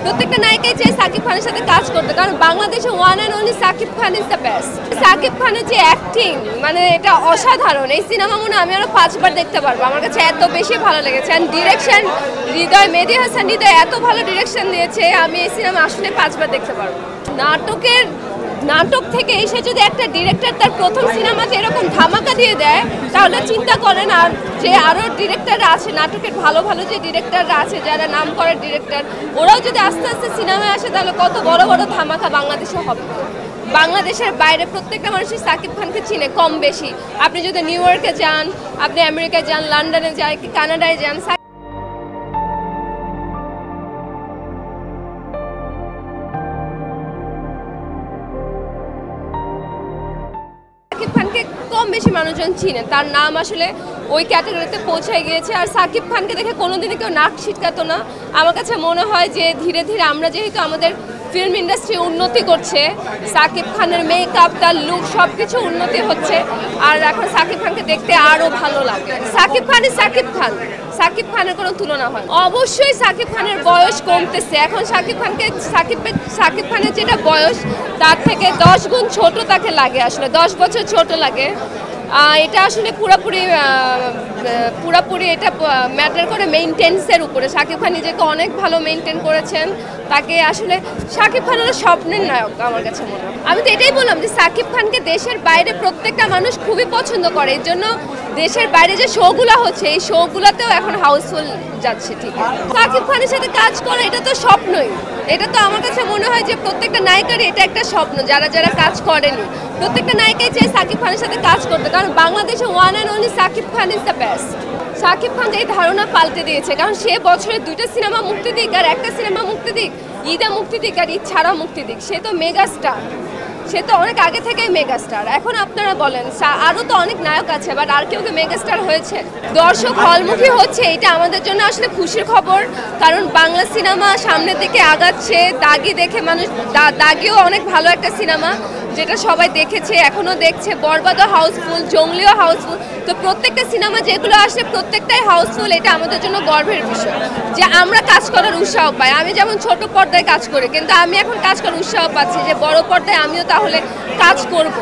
প্রত্যেকটা নায়িকাই চাই সাকিব খানের সাথে কাজ করতে, কারণ বাংলাদেশে one and only Shakib Khan is the best. Shakib খানের যে অ্যাক্টিং মানে এটা অসাধারণ। এই সিনেমা মনে আমি আরো 5 বার দেখতে পারবো, আমার কাছে এত বেশি ভালো লেগেছে। অ্যান্ড ডিরেকশন হৃদয়, মেহেদী হাসান হৃদয় এত ভালো ডিরেকশন দিয়েছে, আমি এই সিনেমা আসলে 5 বার দেখতে পারবো। নাটক থেকে এসে যদি একটা ডিরেক্টর তার প্রথম সিনেমাতে এরকম ধামাকা দিয়ে দেয়, তাহলে চিন্তা করেন আর যে আরও ডিরেক্টররা আছে নাটকের ভালো ভালো যে ডিরেক্টররা আছে, যারা নাম করা ডিরেক্টর, ওরাও যদি আস্তে আস্তে সিনেমায় আসে তাহলে কত বড় বড় ধামাকা বাংলাদেশে হবে। বাংলাদেশের বাইরে প্রত্যেকটা মানুষই সাকিব খানকে চিনে কম বেশি। আপনি যদি নিউ ইয়র্কে যান, আপনি আমেরিকায় যান, লন্ডনে যান, কানাডায় যান, সাকিব খানকে কম বেশি মানুষজন চিনে, তার নাম আসলে ওই ক্যাটাগরিতে পৌঁছায় গিয়েছে। আর সাকিব খানকে দেখে কোনোদিনই কেউ নাক ছিটকাতো না। আমার কাছে মনে হয় যে ধীরে ধীরে আমরা যেহেতু আমাদের ফিল্ম ইন্ডাস্ট্রি উন্নতি করছে, সাকিব খানের মেকআপ, তার লুক সব কিছু উন্নতি হচ্ছে, আর এখন সাকিব খানকে দেখতে আরও ভালো লাগে। সাকিব খান ইজ সাকিব খান, সাকিব খানের কোনো তুলনা হয়। অবশ্যই সাকিব খানের বয়স কমতেছে, এখন সাকিব খানের যেটা বয়স তার থেকে 10 গুণ ছোট তাকে লাগে, আসলে 10 বছর ছোট লাগে। এটা আসলে পুরাপুরি এটা ম্যাটার করে মেইনটেন্সের উপরে। সাকিব খান নিজেকে অনেক ভালো মেইনটেন করেছেন, তাকে আসলে সাকিব খান হলো স্বপ্নের নায়ক আমার কাছে মনে হয়। আমি তো এটাই বললাম যে সাকিব খানকে দেশের বাইরে প্রত্যেকটা মানুষ খুবই পছন্দ করে, এর জন্য দেশের বাইরে যে শোগুলো হচ্ছে এই শোগুলোতেও এখন হাউসফুল যাচ্ছে। ঠিক আছে, সাকিব খানের সাথে কাজ করা এটা তো স্বপ্নই, এটা তো আমার কাছে মনে হয় যে প্রত্যেকটা নায়িকারই এটা একটা স্বপ্ন। যারা যারা কাজ করেনি প্রত্যেকটা নায়িকাই চাই সাকিব খানের সাথে কাজ করতে, কারণ বাংলাদেশে one and only Shakib Khan is the best. Shakib Khan এই ধারণা পাল্টে দিয়েছে, কারণ সে বছরে 2টা সিনেমা মুক্তি দিক আর একটা সিনেমা মুক্তি দিক, ঈদে মুক্তি দিক আর ঈদ ছাড়া মুক্তি দিক, সে তো মেগা স্টার, সে তো অনেক আগে থেকেই মেগা স্টার। এখন আপনারা বলেন আরও তো অনেক নায়ক আছে, বাট আর কেউ কি মেগা স্টার হয়েছে? দর্শক হলমুখী হচ্ছে, এটা আমাদের জন্য আসলে খুশির খবর, কারণ বাংলা সিনেমা সামনের দিকে আগাচ্ছে। দাগি দেখে মানুষ, দাগিও অনেক ভালো একটা সিনেমা যেটা সবাই দেখেছে, এখনও দেখছে। বরবাদও হাউসফুল, জঙ্গলিও হাউসফুল। তো প্রত্যেকটা সিনেমা যেগুলো আসে প্রত্যেকটাই হাউসফুল, এটা আমাদের জন্য গর্বের বিষয় যে আমরা কাজ করার উৎসাহ পাই। আমি যেমন ছোট পর্দায় কাজ করি, কিন্তু আমি এখন কাজ করার উৎসাহ পাচ্ছি যে বড় পর্দায় আমিও তাহলে কাজ করব।